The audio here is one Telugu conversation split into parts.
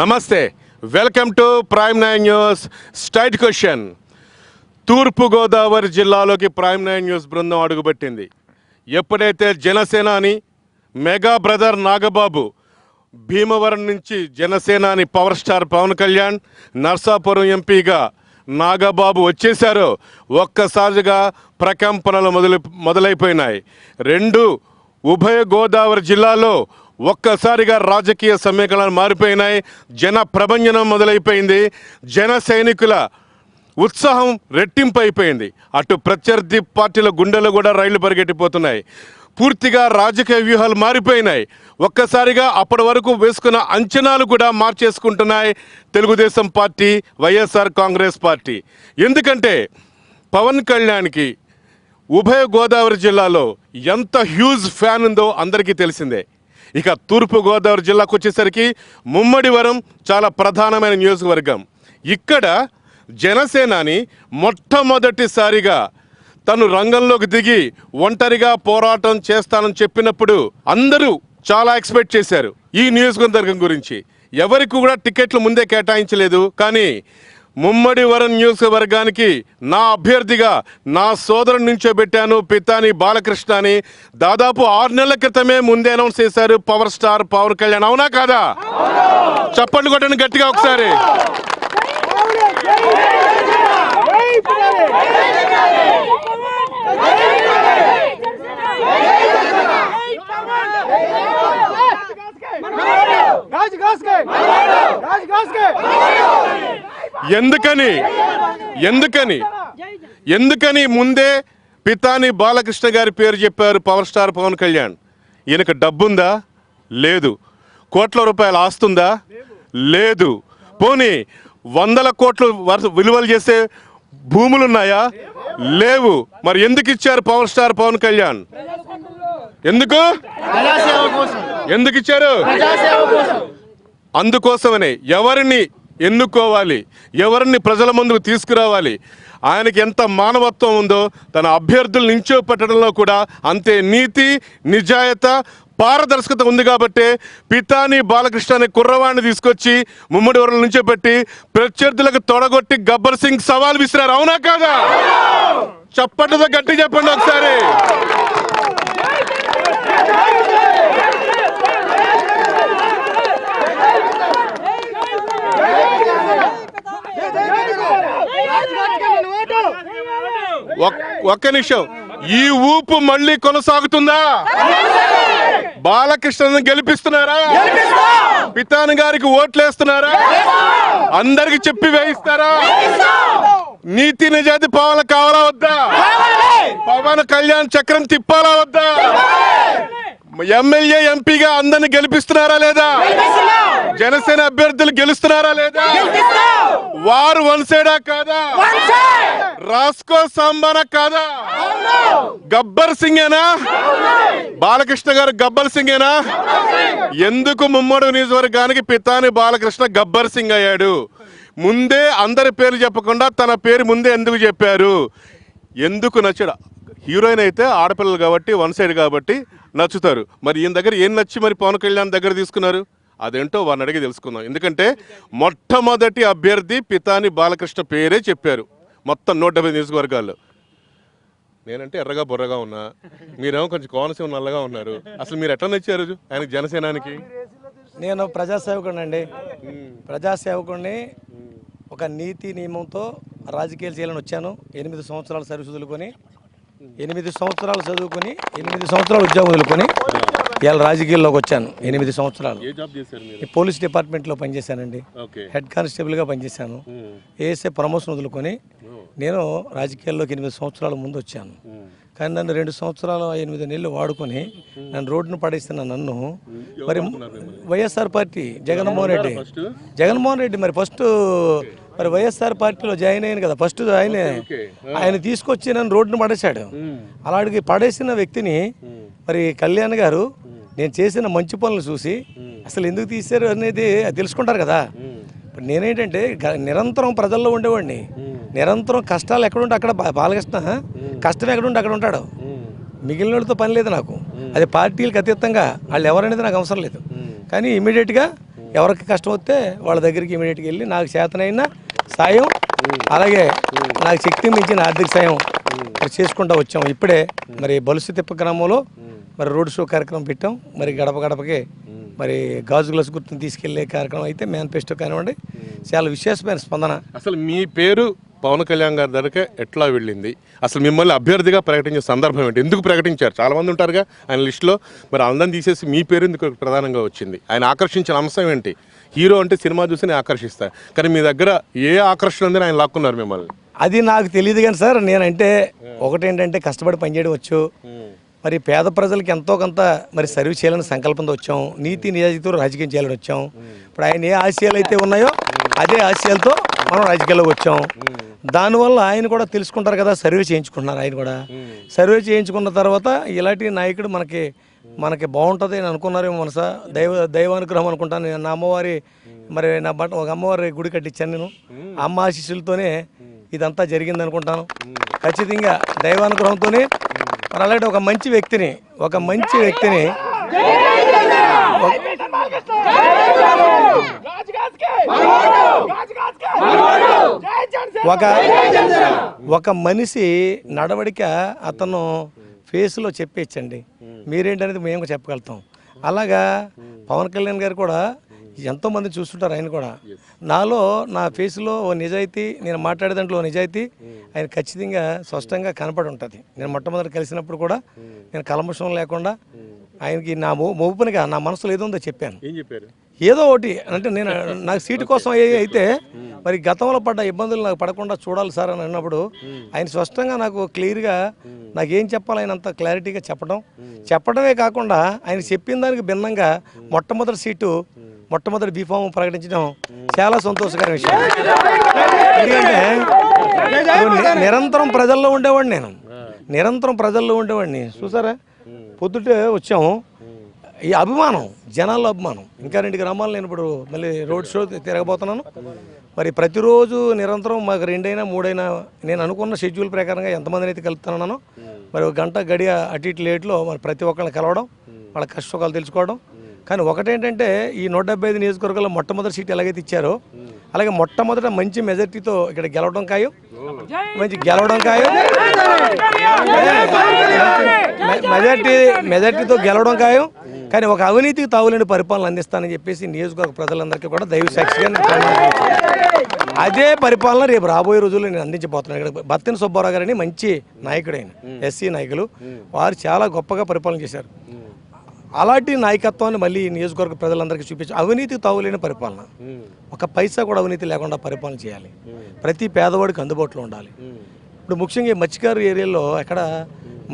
నమస్తే, welcome to prime 9 news. Straight question. తూర్పుగోదావరి జిల్లాలోకి ప్రైమ్ 9 న్యూస్ బృందం అడుగుపెట్టింది. ఎప్పుడైతే జనసేనాని మెగా బ్రదర్ నాగబాబు భీమవరం నుంచి జనసేనాని పవర్ స్టార్ పవన్ కళ్యాణ్ నర్సాపురం ఎంపీగా నాగబాబు వచ్చేశారో ఒక్కసారిగా ప్రకంపనలు మొదలైపోయినాయి. రెండు ఉభయ గోదావరి జిల్లాలో ఒక్కసారిగా రాజకీయ సమీకరణలు మారిపోయినాయి. జన ప్రభంజనం మొదలైపోయింది. జన సైనికుల ఉత్సాహం రెట్టింపు అయిపోయింది. అటు ప్రత్యర్థి పార్టీల గుండెలు కూడా రైళ్లు పరిగెట్టిపోతున్నాయి. పూర్తిగా రాజకీయ వ్యూహాలు మారిపోయినాయి. ఒక్కసారిగా అప్పటి వరకు వేసుకున్న అంచనాలు కూడా మార్చేసుకుంటున్నాయి తెలుగుదేశం పార్టీ, వైఎస్ఆర్ కాంగ్రెస్ పార్టీ. ఎందుకంటే పవన్ కళ్యాణ్కి ఉభయ గోదావరి జిల్లాలో ఎంత హ్యూజ్ ఫ్యాన్ ఉందో అందరికీ తెలిసిందే. ఇక తూర్పు గోదావరి జిల్లాకు వచ్చేసరికి ముమ్మడివరం చాలా ప్రధానమైన నియోజకవర్గం. ఇక్కడ జనసేనాని మొట్టమొదటిసారిగా తను రంగంలోకి దిగి ఒంటరిగా పోరాటం చేస్తానని చెప్పినప్పుడు అందరూ చాలా ఎక్స్పెక్ట్ చేశారు ఈ నియోజకవర్గం గురించి. ఎవరికి కూడా టికెట్లు ముందే కేటాయించలేదు. కానీ ముమ్మడివరం నియోజకవర్గానికి నా అభ్యర్థిగా నా సోదరుని నుంచోబెట్టాను పితాని బాలకృష్ణ అని దాదాపు 6 నెలల క్రితమే ముందే అనౌన్స్ చేశారు పవర్ స్టార్ పవన్ కళ్యాణ్. అవునా కాదా? చప్పట్లు కొట్టండి గట్టిగా ఒకసారి. ఎందుకని ముందే పితాని బాలకృష్ణ గారి పేరు చెప్పారు పవర్ స్టార్ పవన్ కళ్యాణ్? ఈయనకు డబ్బుందా? లేదు. కోట్ల రూపాయలు ఆస్తుందా? లేదు. పోనీ 100 కోట్లు విలువలు చేసే భూములున్నాయా? లేవు. మరి ఎందుకు ఇచ్చారు పవర్ స్టార్ పవన్ కళ్యాణ్? ఎందుకు ఇచ్చారు? అందుకోసమనే ఎవరిని ఎన్నుకోవాలి, ఎవరిని ప్రజల ముందుకు తీసుకురావాలి, ఆయనకి ఎంత మానవత్వం ఉందో తన అభ్యర్థులు నించోపెట్టడంలో కూడా అంతే నీతి, నిజాయిత, పారదర్శకత ఉంది. కాబట్టి పితాని బాలకృష్ణ అనే కుర్రవాణ్ణి తీసుకొచ్చి ముమ్మడివరం నుంచోపెట్టి ప్రత్యర్థులకు తొడగొట్టి గబ్బర్ సింగ్ సవాల్ విసిరారు. అవునా కాదా? చప్పట్లతో గట్టి చెప్పండి ఒకసారి. ఒక్క నిమిషం, ఈ ఊపు మళ్ళీ కొనసాగుతుందా? బాలకృష్ణను గెలిపిస్తున్నారా? పితాని గారికి ఓట్లేస్తున్నారా? అందరికి చెప్పి వేయిస్తారా? నీతి నిజాయితీ పవన్ కావాలా వద్దా? పవన్ కళ్యాణ్ చక్రం తిప్పాలా వద్దా? ఎమ్మెల్యే ఎంపీగా అందరిని గెలిపిస్తున్నారా లేదా? జనసేన అభ్యర్థులు గెలుస్తున్నారా లేదా? వారు వన్ సైడా కాదా? రాస్కో సాంబానా కాదా? గబ్బర్ సింగేనా? బాలకృష్ణ గారు గబ్బర్ సింగేనా? ఎందుకు ముమ్మడి నియోజకవర్గానికి పితాని బాలకృష్ణ గబ్బర్ సింగ్ అయ్యాడు? ముందే అందరి పేరు చెప్పకుండా తన పేరు ముందే ఎందుకు చెప్పారు? ఎందుకు నచ్చడా? హీరోయిన్ అయితే ఆడపిల్లలు కాబట్టి వన్ సైడ్ కాబట్టి నచ్చుతారు. మరి ఈయన దగ్గర ఏం నచ్చి మరి పవన్ కళ్యాణ్ దగ్గర తీసుకున్నారు? అదేంటో వారిని అడిగి తెలుసుకుందాం. ఎందుకంటే మొట్టమొదటి అభ్యర్థి పితాని బాలకృష్ణ పేరే చెప్పారు మొత్తం 170 నియోజకవర్గాల్లో. నేనంటే ఎర్రగా బుర్రగా ఉన్నా, మీరేమో కొంచెం కోనసీమ నల్లగా ఉన్నారు. అసలు మీరు ఎట్లా నచ్చారు ఆయనకి, జనసేనానికి? నేను ప్రజాసేవకుడిని అండి. ప్రజాసేవకుడిని ఒక నీతి నియమంతో రాజకీయాలు చేయాలని వచ్చాను. 8 సంవత్సరాలు సర్వీస్ వదులుకొని 8 సంవత్సరాలు చదువుకొని 8 సంవత్సరాలు ఉద్యోగం వదులుకొని ఇవాళ రాజకీయాల్లోకి వచ్చాను. 8 సంవత్సరాలు పోలీస్ డిపార్ట్మెంట్లో పనిచేశానండి. హెడ్ కానిస్టేబుల్గా పనిచేశాను. ఏఎస్ఐ ప్రమోషన్ వదులుకొని నేను రాజకీయాల్లోకి 8 సంవత్సరాల ముందు వచ్చాను. కానీ నన్ను 2 సంవత్సరాలు 8 నెలలు వాడుకొని నన్ను రోడ్డును పడేస్తున్న నన్ను మరి వైఎస్ఆర్ పార్టీ జగన్మోహన్ రెడ్డి మరి ఫస్ట్ మరి వైఎస్ఆర్ పార్టీలో జాయిన్ అయ్యాను కదా. ఫస్ట్ ఆయన తీసుకొచ్చి నన్ను రోడ్డును పడేశాడు. అలాంటి పడేసిన వ్యక్తిని మరి కళ్యాణ్ గారు నేను చేసిన మంచి పనులు చూసి అసలు ఎందుకు తీశారు అనేది తెలుసుకుంటారు కదా. ఇప్పుడు నేనేంటంటే నిరంతరం ప్రజల్లో ఉండేవాడిని. నిరంతరం కష్టాలు ఎక్కడుంటే అక్కడ బాలకృష్ణ కష్టం ఎక్కడుంటే అక్కడ ఉంటాడు. మిగిలిన వాళ్ళతో పని లేదు నాకు. అది పార్టీలకు అతీతంగా వాళ్ళు ఎవరనేది నాకు అవసరం లేదు. కానీ ఇమీడియట్గా ఎవరికి కష్టం వస్తే వాళ్ళ దగ్గరికి ఇమీడియట్గా వెళ్ళి నాకు చేతనైన సాయం అలాగే నాకు శక్తి మించిన ఆర్థిక సాయం మరి చేసుకుంటూ వచ్చాం. ఇప్పుడే మరి బలుసు తిప్ప గ్రామంలో మరి రోడ్ షో కార్యక్రమం పెట్టాం. మరి గడప గడపకి మరి గాజు గ్లాస్ గుర్తుని తీసుకెళ్లే కార్యక్రమం అయితే మేనిఫెస్టో కానివ్వండి చాలా విశేషమైన స్పందన. అసలు మీ పేరు పవన్ కళ్యాణ్ గారి దగ్గర ఎట్లా వెళ్ళింది? అసలు మిమ్మల్ని అభ్యర్థిగా ప్రకటించే సందర్భం ఏంటి? ఎందుకు ప్రకటించారు? చాలామంది ఉంటారుగా ఆయన లిస్టులో, మరి అందరం తీసేసి మీ పేరు ఎందుకు ప్రధానంగా వచ్చింది? ఆయన ఆకర్షించిన అంశం ఏంటి? హీరో అంటే సినిమా చూసి నేను ఆకర్షిస్తాను, కానీ మీ దగ్గర ఏ ఆకర్షణ ఉందని ఆయన లాక్కున్నారు మిమ్మల్ని? అది నాకు తెలియదు కానీ సార్, నేనంటే ఒకటేంటంటే కష్టపడి పనిచేయడం వచ్చు, మరి పేద ప్రజలకి ఎంతో కొంత మరి సర్వీస్ చేయాలని సంకల్పంతో వచ్చాం, నీతి నిజాయితీతో రాజకీయం చేయాలని వచ్చాం. ఇప్పుడు ఆయన ఏ ఆశయాలు అయితే ఉన్నాయో అదే ఆశయాలతో మనం రాజకీయాల్లోకి వచ్చాం. దానివల్ల ఆయన కూడా తెలుసుకుంటారు కదా, సర్వే చేయించుకుంటున్నారు. ఆయన కూడా సర్వే చేయించుకున్న తర్వాత ఇలాంటి నాయకుడు మనకి బాగుంటుంది అని అనుకున్నారేమో మనసా, దైవానుగ్రహం అనుకుంటాను. నేను నా అమ్మవారి మరి నా ఒక అమ్మవారి గుడి కట్టించాను నేను, అమ్మ ఆశీస్సులతోనే ఇదంతా జరిగింది అనుకుంటాను. ఖచ్చితంగా దైవానుగ్రహంతోనే మరి అలాంటి ఒక మంచి వ్యక్తిని ఒక మనిషి నడవడిక అతను ఫేస్లో చెప్పేచ్చండి, మీరేంటనేది మేము చెప్పగలుగుతాం. అలాగా పవన్ కళ్యాణ్ గారు కూడా ఎంతోమంది చూస్తుంటారు. ఆయన కూడా నాలో నా ఫేస్లో ఓ నిజాయితీ, నేను మాట్లాడే దాంట్లో నిజాయితీ ఆయన ఖచ్చితంగా స్పష్టంగా కనపడి ఉంటుంది. నేను మొట్టమొదటి కలిసినప్పుడు కూడా నేను కల్మషం లేకుండా ఆయనకి నా మోపునిగా నా మనసులో ఏదో ఉందో చెప్పాను. ఏం చెప్పారు? ఏదో ఒకటి అంటే నేను నాకు సీటు కోసం అయితే మరి గతంలో పడ్డ ఇబ్బందులు నాకు పడకుండా చూడాలి సార్ అని అన్నప్పుడు ఆయన స్పష్టంగా నాకు క్లియర్గా నాకు ఏం చెప్పాలి ఆయన అంత క్లారిటీగా చెప్పడమే కాకుండా ఆయన చెప్పిన దానికి భిన్నంగా మొట్టమొదటి బీఫామ్ ప్రకటించడం చాలా సంతోషకరమైన విషయం. ఎందుకంటే నిరంతరం ప్రజల్లో ఉండేవాడిని చూసారా, పొద్దుటే వచ్చాము. ఈ అభిమానం, జనాల్లో అభిమానం. ఇంకా 2 గ్రామాలు నేను ఇప్పుడు మళ్ళీ రోడ్ షో తిరగబోతున్నాను. మరి ప్రతిరోజు నిరంతరం మాకు 2 అయినా 3 అయినా నేను అనుకున్న షెడ్యూల్ ప్రకారంగా ఎంతమందిని అయితే కలుపుతున్నానో మరి 1 గంట గడియ అటు ఇటు లేట్లో మరి ప్రతి ఒక్కరిని కలవడం, వాళ్ళ కష్టసుఖాలు తెలుసుకోవడం. కానీ ఒకటేంటంటే ఈ 175 నియోజకవర్గాల్లో మొట్టమొదటి సీట్ ఎలాగైతే ఇచ్చారో అలాగే మొట్టమొదట మంచి మెజార్టీతో ఇక్కడ గెలవడం ఖాయం. మెజార్టీతో గెలవడం ఖాయం. కానీ ఒక అవినీతికి తావులేని పరిపాలన అందిస్తానని చెప్పేసి నియోజకవర్గ ప్రజలందరికీ కూడా దైవ సాక్షిగా అదే పరిపాలన రేపు రాబోయే రోజుల్లో నేను అందించబోతున్నాను. ఇక్కడ బత్తిన సుబ్బారావు గారని మంచి నాయకుడైన ఎస్సీ నాయకులు, వారు చాలా గొప్పగా పరిపాలన చేశారు. అలాంటి నాయకత్వాన్ని మళ్ళీ నియోజకవర్గ ప్రజలందరికీ చూపించి అవినీతికి తావులేని పరిపాలన, ఒక పైసా కూడా అవినీతి లేకుండా పరిపాలన చేయాలి, ప్రతి పేదవాడికి అందుబాటులో ఉండాలి. ఇప్పుడు ముఖ్యంగా మత్స్యకారు ఏరియాలో ఎక్కడ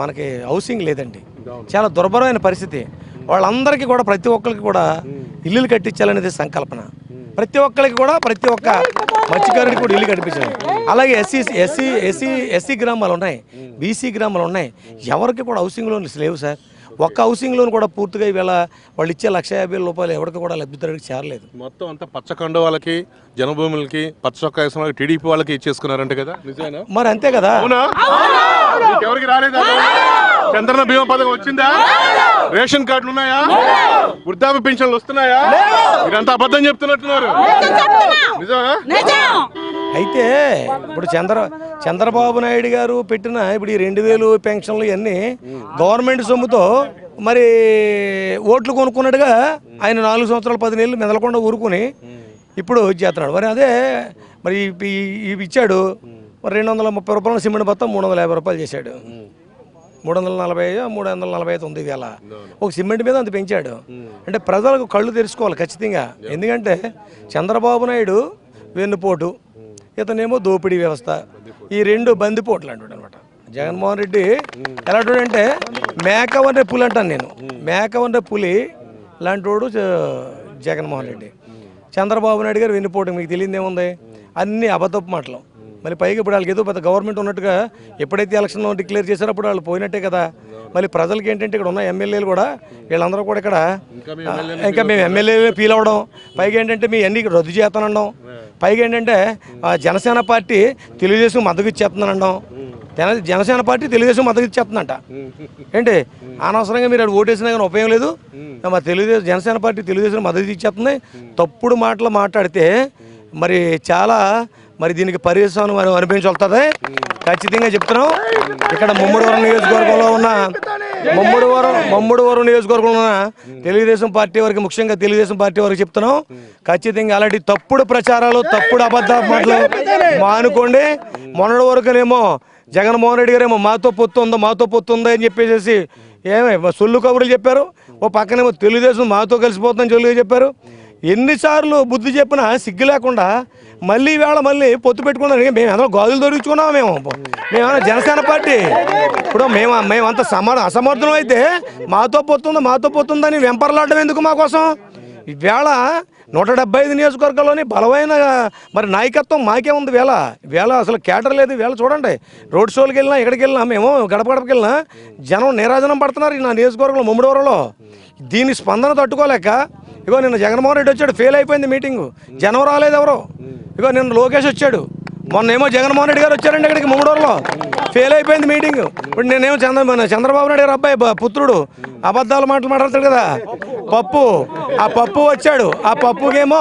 మనకి హౌసింగ్ లేదండి, చాలా దుర్భరమైన పరిస్థితి. వాళ్ళందరికీ కూడా ప్రతి ఒక్కరికి కూడా ఇల్లులు కట్టించాలనేది సంకల్పన. ప్రతి ఒక్క మత్స్యకారుడికి కూడా ఇల్లు కట్టించాలి. అలాగే ఎస్సీ గ్రామాలు ఉన్నాయి, బీసీ గ్రామాలు ఉన్నాయి, ఎవరికి కూడా హౌసింగ్ లోన్స్ లేవు సార్. ఒక్క హౌసింగ్ లోన్ కూడా పూర్తిగా ఇవాళ వాళ్ళు ఇచ్చే 1,50,000 ఎవరికి కూడా లబ్ధిదారుడికి చేరలేదు. మొత్తం అంతా పచ్చకండ వాళ్ళకి, జనభూములకి, పచ్చ టీడీపీ వాళ్ళకి ఇచ్చేసుకున్నారంట కదా, నిజమేనా? మరి అంతే కదా. ఎవరికి రాలేదా? చంద్రన్న బీమా పథకం వచ్చిందా? రేషన్ కార్డులు ఉన్నాయా? వృద్ధాప్య పెన్షన్లు వస్తున్నాయా? మీరంతా అబద్ధం చెప్తున్నట్టున్నారు, నిజమా? అయితే ఇప్పుడు చంద్రబాబు నాయుడు గారు పెట్టిన ఇప్పుడు ఈ 2,000 పెన్షన్లు ఇవన్నీ గవర్నమెంట్ సొమ్ముతో మరి ఓట్లు కొనుక్కున్నట్టుగా ఆయన 4 సంవత్సరాలు 10 నెలలు మెదలకుండా ఊరుకుని ఇప్పుడు చేస్తున్నాడు. మరి అదే మరి ఇవి ఇచ్చాడు. మరి 230 రూపాయల సిమెంట్ బత్త 350 రూపాయలు చేశాడు. 345 ఉంది ఇవాళ. ఒక సిమెంట్ మీద అంత పెంచాడు. అంటే ప్రజలకు కళ్ళు తెరుచుకోవాలి ఖచ్చితంగా. ఎందుకంటే చంద్రబాబు నాయుడు వెన్నుపోటు, ఇతనేమో దోపిడీ వ్యవస్థ, ఈ 2 బందిపోట్లు అంటాడు అనమాట. జగన్మోహన్ రెడ్డి ఎలా అంటే మేకవన్నే పులి అంటాను నేను, మేకవన్నే పులి లాంటి వాడు జగన్మోహన్ రెడ్డి. చంద్రబాబు నాయుడు గారు వెన్నుపోటు, మీకు తెలియదు ఏముంది, అన్ని అబద్ధపు మాటలు. మళ్ళీ పైగా ఇప్పుడు వాళ్ళకి ఏదో పెద్ద గవర్నమెంట్ ఉన్నట్టుగా ఎప్పుడైతే ఎలక్షన్లో డిక్లేర్ చేశారో అప్పుడు వాళ్ళు పోయినట్టే కదా. మళ్ళీ ప్రజలకి ఏంటంటే ఇక్కడ ఉన్న ఎమ్మెల్యేలు కూడా వీళ్ళందరూ కూడా ఇక్కడ ఇంకా మేము ఎమ్మెల్యేలు ఫీల్ అవ్వడం, పైగా ఏంటంటే మీ అన్ని రద్దు చేస్తానడం, పైగా ఏంటంటే జనసేన పార్టీ తెలుగుదేశం మద్దతు ఇచ్చేస్తుందనడం, జనసేన పార్టీ తెలుగుదేశం మద్దతు ఇచ్చేస్తుందంట. ఏంటి అనవసరంగా మీరు అది ఓటేసినా కానీ ఉపయోగం లేదు, మా తెలుగుదేశం జనసేన పార్టీ తెలుగుదేశం మద్దతు ఇచ్చేస్తుంది. తప్పుడు మాటలు మాట్లాడితే మరి చాలా మరి దీనికి పర్యవసానం మనం అనిపించాల్సి ఖచ్చితంగా చెప్తున్నాం. ఇక్కడ ముమ్మడివరం నియోజకవర్గంలో ఉన్న ముమ్మడివరం నియోజకవర్గంలో ఉన్న తెలుగుదేశం పార్టీ వారికి, ముఖ్యంగా తెలుగుదేశం పార్టీ వారికి చెప్తున్నాం, ఖచ్చితంగా అలాంటి తప్పుడు ప్రచారాలు, తప్పుడు అబద్ధ మాటలు మానుకోండి. మొన్నటి వరకునేమో జగన్మోహన్ రెడ్డి గారేమో మాతో పొత్తు ఉందో అని చెప్పేసి ఏమే సొల్లు కబుర్లు చెప్పారు. ఓ పక్కనేమో తెలుగుదేశం మాతో కలిసిపోతుందని చొల్లుగా చెప్పారు. ఎన్నిసార్లు బుద్ధి చెప్పినా సిగ్గు లేకుండా మళ్ళీ మళ్ళీ పొత్తు పెట్టుకున్నాం. మేము ఏదో గాజులు దొరికించుకున్నాం. మేమేమన్నా జనసేన పార్టీ ఇప్పుడు మేమంత అసమర్థనం అయితే మాతో పొత్తుందని వెంపర్లాడడం ఎందుకు మా కోసం? ఈవేళ 175 నియోజకవర్గాల్లోని బలమైన మరి నాయకత్వం మాకే ఉంది. వేళ అసలు కేటర్ లేదు. వేళ చూడండి, రోడ్ షోలకు వెళ్ళినా ఎక్కడికి వెళ్ళినా మేము గడపకి వెళ్ళినా జనం నీరాజనం పడుతున్నారు. నా నియోజకవర్గంలో ముమ్మడివరంలో దీని స్పందన తట్టుకోలేక ఇగో నిన్న జగన్మోహన్ రెడ్డి వచ్చాడు, ఫెయిల్ అయిపోయింది మీటింగు, జనం రాలేదు ఎవరో. ఇగో నిన్న లోకేష్ వచ్చాడు, మొన్నేమో జగన్మోహన్ రెడ్డి గారు వచ్చారండి ఇక్కడికి ముమ్మడివరంలో, ఫెయిల్ అయిపోయింది మీటింగ్. ఇప్పుడు నేనేమో చంద్రబాబు నాయుడు గారు అబ్బాయి పుత్రుడు అబద్ధాలు మాట్లాడతాడు కదా ఆ పప్పు వచ్చాడు. ఆ పప్పుకేమో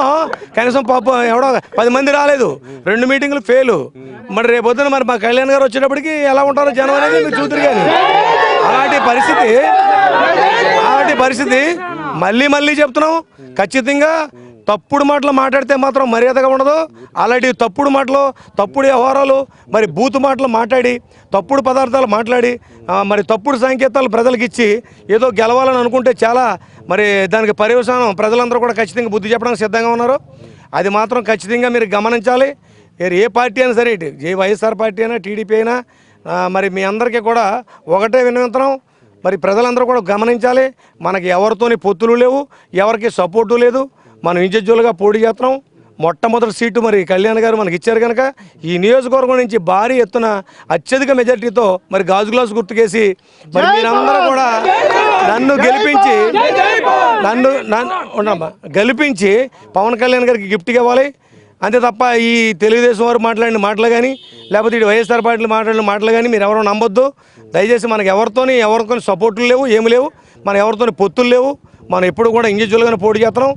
కనీసం పప్పు ఎవడో 10 మంది రాలేదు, 2 మీటింగులు ఫెయిల్. మరి రేపొద్దున మరి మా కళ్యాణ్ గారు వచ్చేటప్పటికి ఎలా ఉంటారో జనం అనేది మీరు చూద్దరు. కానీ అలాంటి పరిస్థితి మళ్ళీ చెప్తున్నాం. ఖచ్చితంగా తప్పుడు మాటలు మాట్లాడితే మాత్రం మర్యాదగా ఉండదు. అలాంటి తప్పుడు మాటలు, తప్పుడు వ్యవహారాలు, మరి బూతు మాటలు మాట్లాడి, తప్పుడు పదార్థాలు మాట్లాడి, మరి తప్పుడు సంకేతాలు ప్రజలకు ఇచ్చి ఏదో గెలవాలని అనుకుంటే చాలా మరి దానికి పర్యవసానం ప్రజలందరూ కూడా ఖచ్చితంగా బుద్ధి చెప్పడానికి సిద్ధంగా ఉన్నారు. అది మాత్రం ఖచ్చితంగా మీరు గమనించాలి. ఏ పార్టీ అయినా సరే, ఏ వైఎస్ఆర్ పార్టీ అయినా, టీడీపీ అయినా, మరి మీ అందరికీ కూడా ఒకటే వినవించడం, మరి ప్రజలందరూ కూడా గమనించాలి. మనకి ఎవరితోని పొత్తులు లేవు, ఎవరికి సపోర్టు లేదు. మనం ఇండివిజువల్గా పోటీ చేస్తున్నాం. మొట్టమొదటి సీటు మరి కళ్యాణ్ గారు మనకి ఇచ్చారు కనుక ఈ నియోజకవర్గం నుంచి భారీ ఎత్తున అత్యధిక మెజార్టీతో మరి గాజు గ్లాసు గుర్తుకేసి మరి మీరందరూ కూడా నన్ను గెలిపించి పవన్ కళ్యాణ్ గారికి గిఫ్ట్గా ఇవ్వాలి. అంతే తప్ప ఈ తెలుగుదేశం వారు మాట్లాడిన మాటలు కానీ, లేకపోతే ఇటు వైఎస్ఆర్ పార్టీలు మాట్లాడిన మాటలు కానీ మీరు ఎవరో నమ్మొద్దు. దయచేసి మనకి ఎవరితోని సపోర్టులు లేవు, ఏమి లేవు, మన ఎవరితోని పొత్తులు లేవు. మనం ఎప్పుడు కూడా ఇండివిజువల్గానే పోటీ చేస్తున్నాం.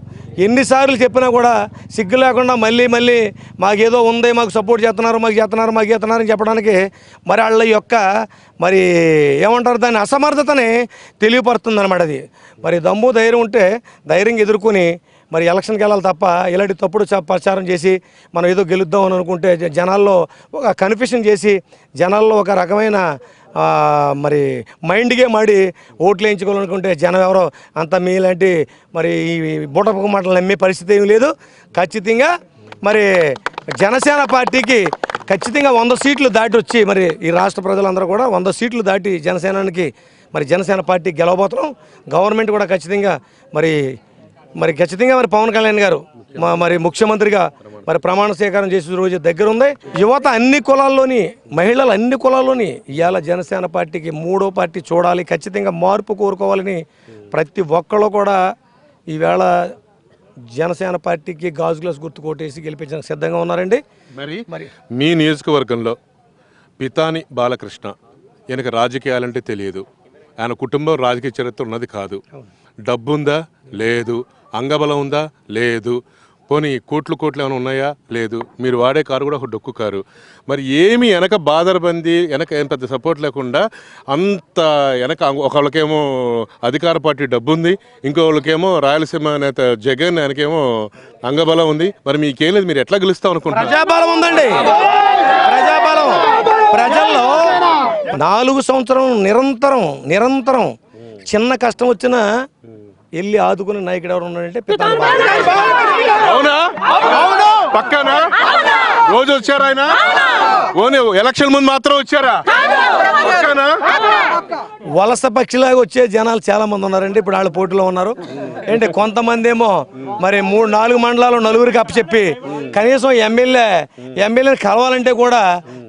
ఎన్నిసార్లు చెప్పినా కూడా సిగ్గు లేకుండా మళ్ళీ మాకేదో ఉంది, మాకు సపోర్ట్ చేస్తున్నారు అని చెప్పడానికి మరి వాళ్ళ యొక్క మరి ఏమంటారు దాన్ని అసమర్థతని తెలియపరుస్తుంది అనమాట. అది మరి దమ్ము ధైర్యం ఉంటే ధైర్యంగా ఎదుర్కొని మరి ఎలక్షన్కి వెళ్ళాలి తప్ప ఇలాంటి తప్పుడు ప్రచారం చేసి మనం ఏదో గెలుద్దాం అని అనుకుంటే జనాల్లో ఒక కన్ఫ్యూషన్ చేసి జనాల్లో ఒక రకమైన మరి మైండ్ గేమ్ ఆడి ఓట్లు వేయించుకోవాలనుకుంటే జనం ఎవరో అంత మీలాంటి మరి ఈ బూటపక్క మాటలు నమ్మే పరిస్థితి ఏమీ లేదు. ఖచ్చితంగా మరి జనసేన పార్టీకి ఖచ్చితంగా 100 సీట్లు దాటి వచ్చి మరి ఈ రాష్ట్ర ప్రజలందరూ కూడా 100 సీట్లు దాటి జనసేన పార్టీ గెలవబోతున్నాం. గవర్నమెంట్ కూడా ఖచ్చితంగా మరి పవన్ కళ్యాణ్ గారు మరి ముఖ్యమంత్రిగా మరి ప్రమాణ స్వీకారం చేసే రోజు దగ్గర ఉంది. యువత అన్ని కులాల్లోని, మహిళలు అన్ని కులాల్లోని ఇవాళ జనసేన పార్టీకి 3వ పార్టీ చూడాలి, ఖచ్చితంగా మార్పు కోరుకోవాలని ప్రతి ఒక్కళ్ళు కూడా ఈవేళ జనసేన పార్టీకి గాజు గ్లాస్ గుర్తు కోటేసి గెలిపించడానికి సిద్ధంగా ఉన్నారండి. మరి మీ నియోజకవర్గంలో పితాని బాలకృష్ణ ఈయనకు రాజకీయాలంటే తెలియదు, ఆయన కుటుంబం రాజకీయ చరిత్ర ఉన్నది కాదు, డబ్బు ఉందా లేదు, అంగబలం ఉందా లేదు, పోనీ కోట్లు ఏమైనా ఉన్నాయా లేదు, మీరు వాడే కారు కూడా ఒక డొక్కు కారు. మరి ఏమి వెనక బాదరబంది వెనక ఏం పెద్ద సపోర్ట్ లేకుండా అంత వెనక ఒకళ్ళకేమో అధికార పార్టీ డబ్బు ఉంది, ఇంకోళ్ళకేమో రాయలసీమ నేత జగన్ ఆయనకేమో అంగబలం ఉంది. మరి మీకేం లేదు, మీరు ఎట్లా గెలుస్తాం అనుకుంటున్నారు? ప్రజాబలం ఉందండి, ప్రజాబలం ప్రజల్లో 4 సంవత్సరం నిరంతరం చిన్న కష్టం వచ్చినా వెళ్ళి ఆదుకునే నాయకుడు ఎవరు ఉన్నాడంటే అవునా? పక్కనా రోజు వచ్చారా ఆయన? ఓన్లీ ఎలక్షన్ ముందు మాత్రం వచ్చారా? వలస పక్షిలాగా వచ్చే జనాలు చాలా మంది ఉన్నారండి. ఇప్పుడు వాళ్ళు పోటీలో ఉన్నారు. ఏంటి కొంతమంది ఏమో మరి 3-4 మండలాలు నలుగురికి అప్పచెప్పి కనీసం ఎమ్మెల్యేని కలవాలంటే కూడా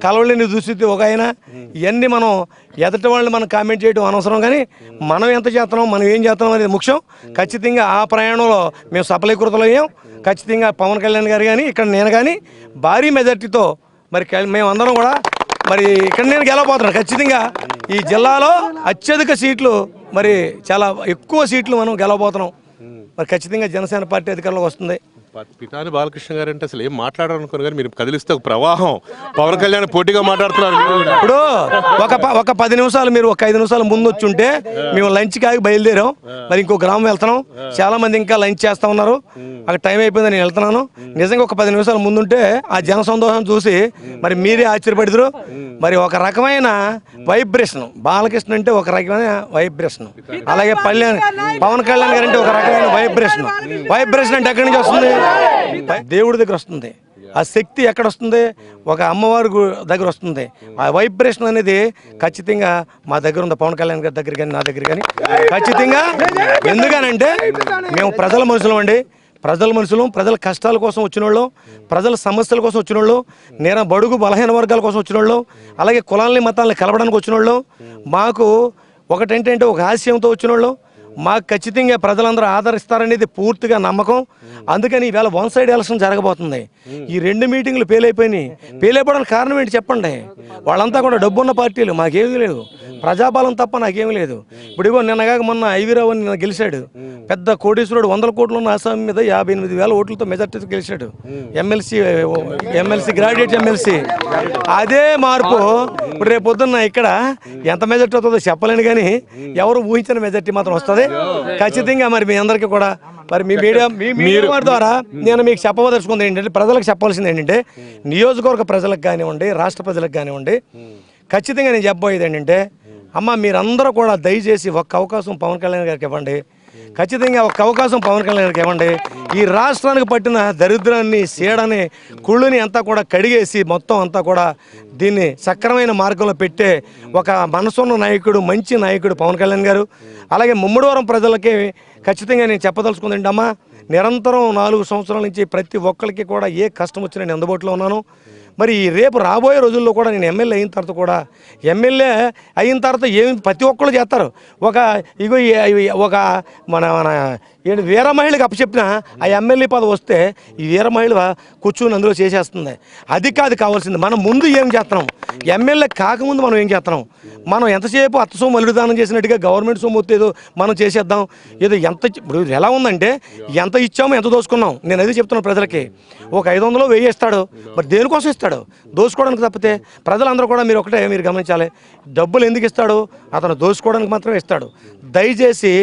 కలవలేని దుస్థితి ఒక ఆయన. ఇవన్నీ మనం ఎదుటి వాళ్ళని మనం కామెంట్ చేయడం అనవసరం, కానీ మనం ఎంత చేస్తున్నాం, మనం ఏం చేస్తున్నాం అనేది ముఖ్యం. ఖచ్చితంగా ఆ ప్రయాణంలో మేము సఫలీకృతమయ్యాం. ఖచ్చితంగా పవన్ కళ్యాణ్ గారు కానీ ఇక్కడ నేను కానీ భారీ మెజార్టీతో మరి మేమందరం కూడా మరి ఇక్కడ నేను గెలవబోతున్నాను. ఖచ్చితంగా ఈ జిల్లాలో అత్యధిక సీట్లు మరి చాలా ఎక్కువ సీట్లు మనం గెలవబోతున్నాం. మరి ఖచ్చితంగా జనసేన పార్టీ అధికారంలోకి వస్తుంది. పితాని బాలకృష్ణ గారు అంటే అసలు ఏం మాట్లాడారనుకోరు కానీ మీరు కదిలిస్తే ఒక ప్రవాహం. పవన్ కళ్యాణ్ పోటీగా మాట్లాడుతున్నారు. ఇప్పుడు ఒక 10 నిమిషాలు మీరు ఒక 5 నిమిషాలు ముందు వచ్చి ఉంటే మేము లంచ్కి ఆగి బయలుదేరాం. మరి ఇంకో గ్రామం వెళ్తున్నాం. చాలా మంది ఇంకా లంచ్ చేస్తా ఉన్నారు. అక్కడ టైం అయిపోయింది, నేను వెళ్తున్నాను. నిజంగా ఒక 10 నిమిషాలు ముందుంటే ఆ జన సంతోషం చూసి మరి మీరే ఆశ్చర్యపడదురు. మరి ఒక రకమైన వైబ్రేషన్, బాలకృష్ణ అంటే ఒక రకమైన వైబ్రేషన్, అలాగే పవన్ కళ్యాణ్ గారు అంటే ఒక రకమైన వైబ్రేషన్ అంటే ఎక్కడి నుంచి వస్తుంది? దేవుడి దగ్గర వస్తుంది. ఆ శక్తి ఎక్కడ వస్తుంది? ఒక అమ్మవారి దగ్గర వస్తుంది. ఆ వైబ్రేషన్ అనేది ఖచ్చితంగా మా దగ్గర ఉంది. పవన్ కళ్యాణ్ గారి దగ్గర కానీ నా దగ్గర కానీ ఖచ్చితంగా. ఎందుకనంటే మేము ప్రజల మనుషులం అండి. ప్రజల కష్టాల కోసం వచ్చిన వాళ్ళు, ప్రజల సమస్యల కోసం వచ్చిన వాళ్ళు, బడుగు బలహీన వర్గాల కోసం వచ్చిన వాళ్ళు, అలాగే కులాలని మతాలని కలపడానికి వచ్చిన వాళ్ళు, మాకు ఒకటేంటంటే ఒక ఆశయంతో వచ్చిన వాళ్ళు, మాకు ఖచ్చితంగా ప్రజలందరూ ఆదరిస్తారనేది పూర్తిగా నమ్మకం. అందుకని ఈవేళ 1 సైడ్ ఎలక్షన్ జరగబోతుంది. ఈ 2 మీటింగ్లు పేలైపోవడానికి కారణం ఏంటి చెప్పండి? వాళ్ళంతా కూడా డబ్బున్న పార్టీలు, మాకేమీ లేదు, ప్రజాబలం తప్ప నాకేమీ లేదు. ఇప్పుడు ఇగో నిన్నగాక మొన్న ఐవీరావు నిన్న గెలిచాడు. పెద్ద కోటీశ్వరుడు, 100 కోట్లు ఉన్న ఆసామి మీద 58,000 ఓట్లతో మెజార్టీతో గెలిచాడు. MLC graduate MLC. అదే మార్పు ఇప్పుడు రేపు పొద్దున్న ఇక్కడ ఎంత మెజార్టీ అవుతుందో చెప్పలేను, కానీ ఎవరు ఊహించిన మెజార్టీ మాత్రం వస్తుంది ఖచ్చితంగా. మరి మీ అందరికీ కూడా మరి మీ మీడియా ద్వారా నేను మీకు చెప్పదలుచుకుంది ఏంటంటే, ప్రజలకు చెప్పాల్సింది ఏంటంటే, నియోజకవర్గ ప్రజలకు కానివ్వండి, రాష్ట్ర ప్రజలకు కానివ్వండి, ఖచ్చితంగా నేను చెప్పబోయేది ఏంటంటే, అమ్మ మీరందరూ కూడా దయచేసి ఒక్క అవకాశం పవన్ కళ్యాణ్ గారికి ఇవ్వండి. ఖచ్చితంగా ఒక్క అవకాశం పవన్ కళ్యాణ్ గారికి ఇవ్వండి. ఈ రాష్ట్రానికి పట్టిన దరిద్రాన్ని, సీడని, కుళ్ళుని అంతా కూడా కడిగేసి మొత్తం అంతా కూడా దీన్ని సక్రమైన మార్గంలో పెట్టే ఒక మనసున్న నాయకుడు, మంచి నాయకుడు పవన్ కళ్యాణ్ గారు. అలాగే ముమ్మడివరం ప్రజలకి ఖచ్చితంగా నేను చెప్పదలుచుకుంది ఏంటమ్మా, నిరంతరం 4 సంవత్సరాల నుంచి ప్రతి ఒక్కరికి కూడా ఏ కష్టం వచ్చినా నేను అందుబాటులో ఉన్నాను. మరి రేపు రాబోయే రోజుల్లో కూడా నేను ఎమ్మెల్యే అయిన తర్వాత ఏమి ప్రతి ఒక్కళ్ళు చేస్తారు. ఒక మన వీర మహిళకి అప్పచెప్పిన ఆ ఎమ్మెల్యే పదవి వస్తే ఈ వీర మహిళ కూర్చుని అందులో చేసేస్తుంది. అది కాదు కావాల్సింది. మనం ముందు ఏం చేస్తున్నాం? ఎమ్మెల్యే కాకముందు మనం ఏం చేస్తున్నాం? మనం ఎంతసేపు అత్త సొమ్ము అల్లుదానం చేసినట్టుగా గవర్నమెంట్ సొమ్ము ఏదో మనం చేసేద్దాం. ఇప్పుడు ఎలా ఉందంటే, ఎంత ఇచ్చామో ఎంత దోసుకున్నాం. నేను అది చెప్తున్నాను ప్రజలకి. ఒక 500 1000 ఇస్తాడు, మరి దేనికోసం ఇస్తాడు? దోసుకోవడానికి తప్పితే. ప్రజలందరూ కూడా మీరు గమనించాలి, డబ్బులు ఎందుకు ఇస్తాడు? అతను దోసుకోవడానికి మాత్రమే ఇస్తాడు. దయచేసి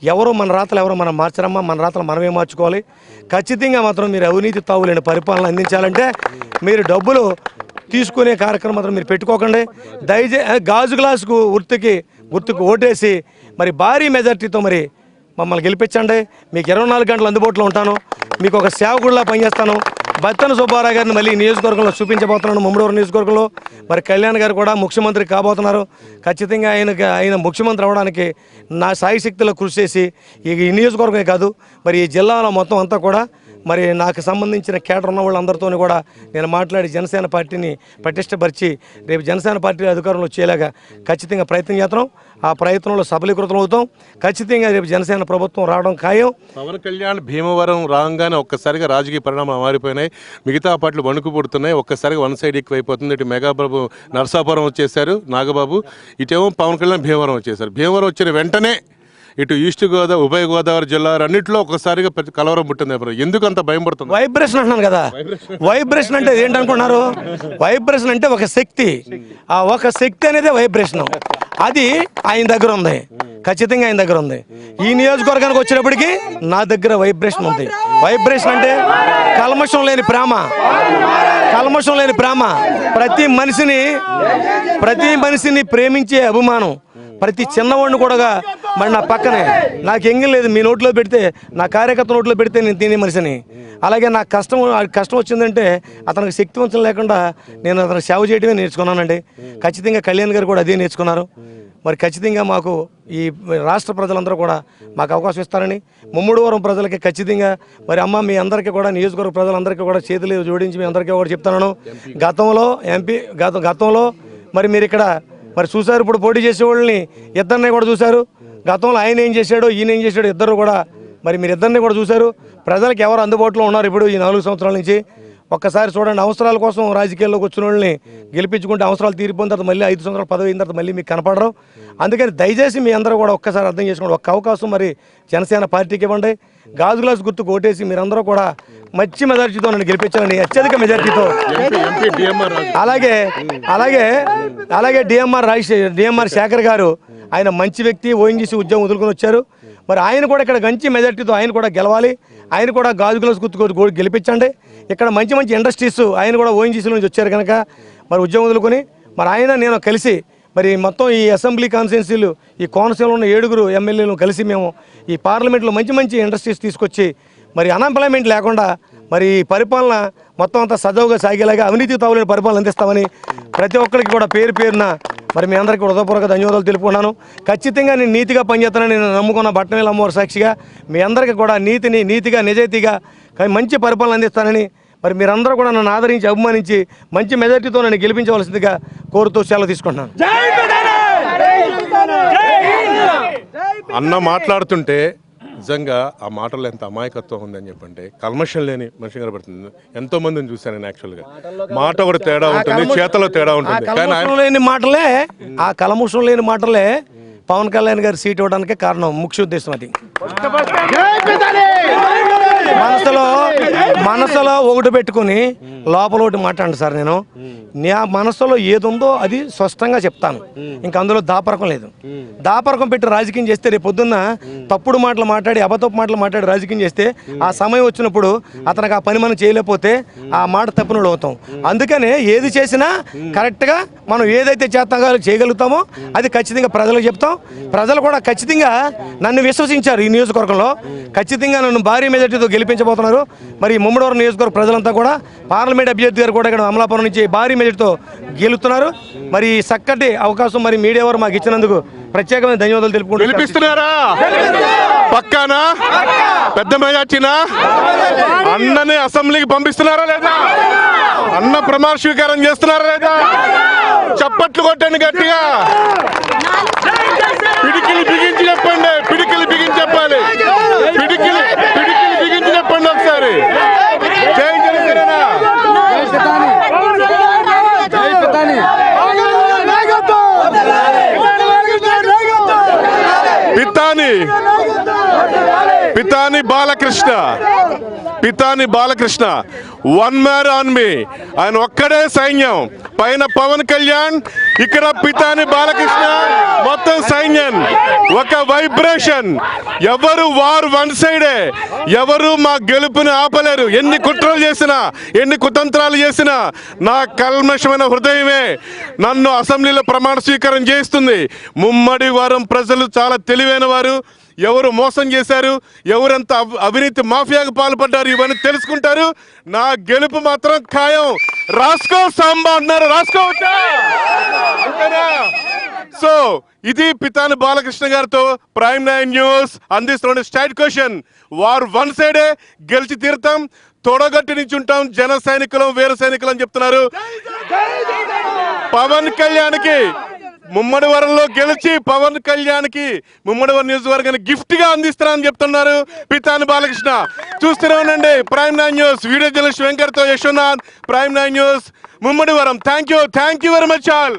ఎవరో మన రాతలు ఎవరో మనం మార్చరమ్మా, మన రాతలు మనమే మార్చుకోవాలి. ఖచ్చితంగా మాత్రం మీరు అవినీతి తావులేని పరిపాలన అందించాలంటే మీరు డబ్బులు తీసుకునే కార్యక్రమం మాత్రం మీరు పెట్టుకోకండి. దయచేసి గాజు గ్లాసుకు గుర్తుకు ఓటేసి మరి భారీ మెజార్టీతో మరి మమ్మల్ని గెలిపించండి. మీకు 24 గంటలు అందుబాటులో ఉంటాను. మీకు ఒక సేవకుడిలా పనిచేస్తాను. బత్తన సుబ్బారావు గారిని మళ్ళీ నియోజకవర్గంలో చూపించబోతున్నాను, ముమ్మడివరం నియోజకవర్గంలో. మరి కళ్యాణ్ గారు కూడా ముఖ్యమంత్రి కాబోతున్నారు. ఖచ్చితంగా ఆయన ముఖ్యమంత్రి అవ్వడానికి నా సాయి శక్తిలో కృషి చేసి ఈ నియోజకవర్గమే కాదు, మరి ఈ జిల్లాలో మొత్తం అంతా కూడా మరి నాకు సంబంధించిన కేడర్ ఉన్న వాళ్ళందరితో కూడా నేను మాట్లాడి జనసేన పార్టీని పటిష్టపరిచి రేపు జనసేన పార్టీ అధికారంలో వచ్చేలాగా ఖచ్చితంగా ప్రయత్నం చేస్తున్నాం. ఆ ప్రయత్నంలో సఫలీకృతం అవుతాం. ఖచ్చితంగా రేపు జనసేన ప్రభుత్వం రావడం ఖాయం. పవన్ కళ్యాణ్ భీమవరం రాగానే ఒక్కసారిగా రాజకీయ పరిణామాలు మారిపోయినాయి. మిగతా పార్టీలు వణుకు పుడుతున్నాయి. ఒక్కసారిగా 1 సైడ్ ఎక్కువైపోతుంది. ఇటు మెగాబాబు నరసాపురం వచ్చేసారు, నాగబాబు. ఇటేమో పవన్ కళ్యాణ్ భీమవరం వచ్చేసారు. భీమవరం వచ్చిన వెంటనే ఇటు ఈస్ట్ గోదావరి, ఉభయ గోదావరి జిల్లాలు అన్నింటిలో ఒకసారిగా కలవరం పుట్టింది. ఎందుకు అంత భయం పడుతుంది? వైబ్రేషన్ అంటున్నాను కదా. వైబ్రేషన్ అంటే ఏంటనుకున్నారు? వైబ్రేషన్ అంటే ఒక శక్తి. ఆ ఒక శక్తి అనేది వైబ్రేషన్. అది ఆయన దగ్గర ఉంది, ఖచ్చితంగా ఆయన దగ్గర ఉంది. ఈ నియోజకవర్గానికి వచ్చినప్పటికీ నా దగ్గర వైబ్రేషన్ ఉంది. వైబ్రేషన్ అంటే కల్మషం లేని ప్రేమ, ప్రతి మనిషిని ప్రేమించే అభిమానం, ప్రతి చిన్నవాడిని కూడా మరి నా పక్కనే, నాకు ఎంగిల్ లేదు, మీ నోట్లో పెడితే, నా కార్యకర్త నోట్లో పెడితే నేను తినే మనిషిని. అలాగే నాకు కష్టం వచ్చిందంటే అతనికి శక్తివంతం లేకుండా నేను అతనికి సేవ చేయడమే నేర్చుకున్నానండి. ఖచ్చితంగా కళ్యాణ్ గారు కూడా అదే నేర్చుకున్నారు. మరి ఖచ్చితంగా మాకు ఈ రాష్ట్ర ప్రజలందరూ కూడా మాకు అవకాశం ఇస్తారని, ముమ్మడివరం ప్రజలకి ఖచ్చితంగా మరి అమ్మ మీ అందరికీ కూడా, నియోజకవర్గ ప్రజలందరికీ కూడా చేతులు జోడించి మీ అందరికీ కూడా చెప్తున్నాను. గతంలో మరి మీరు ఇక్కడ మరి చూశారు, ఇప్పుడు పోటీ చేసే వాళ్ళని ఇద్దరిని కూడా చూశారు. గతంలో ఆయన ఏం చేశాడో ఈయన ఏం చేశాడో ఇద్దరు కూడా మరి మీరు ఇద్దరిని కూడా చూశారు. ప్రజలకు ఎవరు అందుబాటులో ఉన్నారు ఇప్పుడు ఈ 4 సంవత్సరాల నుంచి? ఒక్కసారి చూడండి, అవసరాల కోసం రాజకీయాల్లోకి వచ్చిన వాళ్ళని గెలిపించుకుంటే అవసరాలు తీరిపోయిన తర్వాత మళ్ళీ 5 సంవత్సరాలు పదవి అయిన తర్వాత మళ్ళీ మీకు కనపడరు. అందుకని దయచేసి మీ అందరూ కూడా ఒక్కసారి అర్థం చేసుకోండి. ఒక్క అవకాశం మరి జనసేన పార్టీకి ఇవ్వండి. గాజు గ్లాస్ గుర్తుకు ఓటేసి మీరందరూ కూడా మంచి మెజారిటీతో నన్ను గెలిపించాలని, అత్యధిక మెజారిటీతో. అలాగే డిఎంఆర్ శేఖర్ గారు, ఆయన మంచి వ్యక్తి, ఓఎన్జీసీ ఉద్యోగం వదులుకొని వచ్చారు. మరి ఆయన కూడా ఇక్కడ మంచి మెజారిటీతో ఆయన కూడా గెలవాలి. ఆయన కూడా గాజు గ్లాస్ గుర్తుకు గెలిపించండి. ఇక్కడ మంచి మంచి ఇండస్ట్రీస్ ఆయన కూడా ఓఎన్జీసీ నుంచి వచ్చారు కనుక మరి ఉద్యోగం వదులుకొని మరి ఆయన నేను కలిసి మరి మొత్తం ఈ అసెంబ్లీ కాన్స్టిట్యున్సీలు, ఈ కోనసీమలో ఉన్న 7 ఎమ్మెల్యేలు కలిసి మేము ఈ పార్లమెంట్లో మంచి మంచి ఇండస్ట్రీస్ తీసుకొచ్చి మరి అన్ఎంప్లాయ్మెంట్ లేకుండా మరి ఈ పరిపాలన మొత్తం అంతా సజావుగా సాగేలాగా అవినీతి తావులేని పరిపాలన అందిస్తామని ప్రతి ఒక్కరికి కూడా పేరున మరి మీ అందరికీ హృదయపూర్వక ధన్యవాదాలు తెలుపుకున్నాను. ఖచ్చితంగా నేను నీతిగా పనిచేస్తానని నేను నమ్ముకున్న బట్టనేల అమ్మవారి సాక్షిగా మీ అందరికీ కూడా నీతిగా నిజాయితీగా మంచి పరిపాలన అందిస్తానని మరి మీరందరూ కూడా నన్ను ఆదరించి అభిమానించి మంచి మెజారిటీతో నన్ను గెలిపించవలసిందిగా కోరుతూ సెలవు తీసుకుంటున్నాను. అన్న మాట్లాడుతుంటే నిజంగా ఆ మాటల్లో ఎంత అమాయకత్వం ఉందని చెప్పంటే, కల్మషం లేని మనిషి కనబడుతుంది. ఎంతో మందిని చూశాను నేను యాక్చువల్గా. మాట కూడా తేడా ఉంటుంది, చేతలో తేడా ఉంటుంది. ఆ కలముషం లేని మాటలే పవన్ కళ్యాణ్ గారి సీట్ ఇవ్వడానికి కారణం, ముఖ్య ఉద్దేశం అది. మనసులో ఒకటి పెట్టుకుని లోపల ఒకటి మాట్లాడండి సార్. నేను నా మనసులో ఏది ఉందో అది స్పష్టంగా చెప్తాను. ఇంక అందులో దాపరకం లేదు. దాపరకం పెట్టి రాజకీయం చేస్తే రేపు పొద్దున్న తప్పుడు మాటలు మాట్లాడి అబద్ధపు మాటలు మాట్లాడి రాజకీయం చేస్తే ఆ సమయం వచ్చినప్పుడు అతనికి ఆ పని మనం చేయలేకపోతే ఆ మాట తప్పునుడు అవుతాం. అందుకనే ఏది చేసినా కరెక్ట్గా మనం ఏదైతే చేయగలుగుతామో అది ఖచ్చితంగా ప్రజలకు చెప్తాం. ప్రజలు కూడా ఖచ్చితంగా నన్ను విశ్వసించారు. ఈ నియోజకవర్గంలో ఖచ్చితంగా నన్ను భారీ మెజార్టీతో గెలిపించబోతున్నారు. మరి ముమ్మడివరం నియోజకవర్గ ప్రజలంతా కూడా పార్లమెంట్ అభ్యర్థి గారు కూడా ఇక్కడ అమలాపురం నుంచి భారీ మెజార్టీతో గెలుస్తున్నారు. మరి చక్కటి అవకాశం మరి మీడియా వారు మాకు ఇచ్చినందుకు ప్రత్యేకమైన ధన్యవాదాలు తెలుపుకుంటూ. గెలిపిస్తున్నారా? పక్కానా? పెద్ద మెజార్టీనా? అన్నని అసెంబ్లీకి పంపిస్తున్నారా లేదా? అన్న ప్రమాణ స్వీకారం చేస్తున్నారా లేదా? చప్పట్లు కొట్టండి గట్టిగా. పిడికిలి బిగించి చెప్పండి. పిడికిలి బిగించి చెప్పాలి. పిడికిలి బిగించి చెప్పండి ఒకసారి. జై Janasena. Pitani Balakrishna one man army. ఆయన ఒక్కడే సైన్యం. పైన పవన్ కళ్యాణ్, ఇక్కడ పితాని బాలకృష్ణ, మొత్తం సైన్యం. ఒక వైబ్రేషన్. ఎవరు వార్ వన్ సైడే. ఎవరు మా గెలుపుని ఆపలేరు. ఎన్ని కుట్రలు చేసినా, ఎన్ని కుతంత్రాలు చేసినా నా కల్మషమైన హృదయమే నన్ను అసెంబ్లీలో ప్రమాణ స్వీకారం చేస్తుంది. ముమ్మడి వారం ప్రజలు చాలా తెలివైన వారు. ఎవరు మోసం చేశారు, ఎవరెంత అవినీతి మాఫియాకు పాల్పడ్డారు ఇవన్నీ తెలుసుకుంటారు. నా గెలుపు మాత్రం ఖాయం. రాసుకో సాంబా అన్నారు, రాసుకోవచ్చా? సో ఇది పితాని బాలకృష్ణ గారితో ప్రైమ్ 9 న్యూస్ అందిస్తున్న స్ట్రైట్ క్వశ్చన్. వారు వన్ సైడే గెలిచి తీరుతాం. తొడగట్టి నుంచి ఉంటాం. జన సైనికులం, వీర సైనికులు అని చెప్తున్నారు. పవన్ కళ్యాణ్కి ముమ్మడివరంలో గెలిచి పవన్ కళ్యాణ్కి ముమ్మడివరం నియోజకవర్గాన్ని గిఫ్ట్ గా అందిస్తారని చెప్తున్నారు పితాని బాలకృష్ణ. చూస్తూనే ఉండండి ప్రైమ్ 9 న్యూస్. వీడియో జర్నలిస్ట్ వెంకట్తో Yashwanath, prime 9 news, Mummidivaram. Thank you very much all.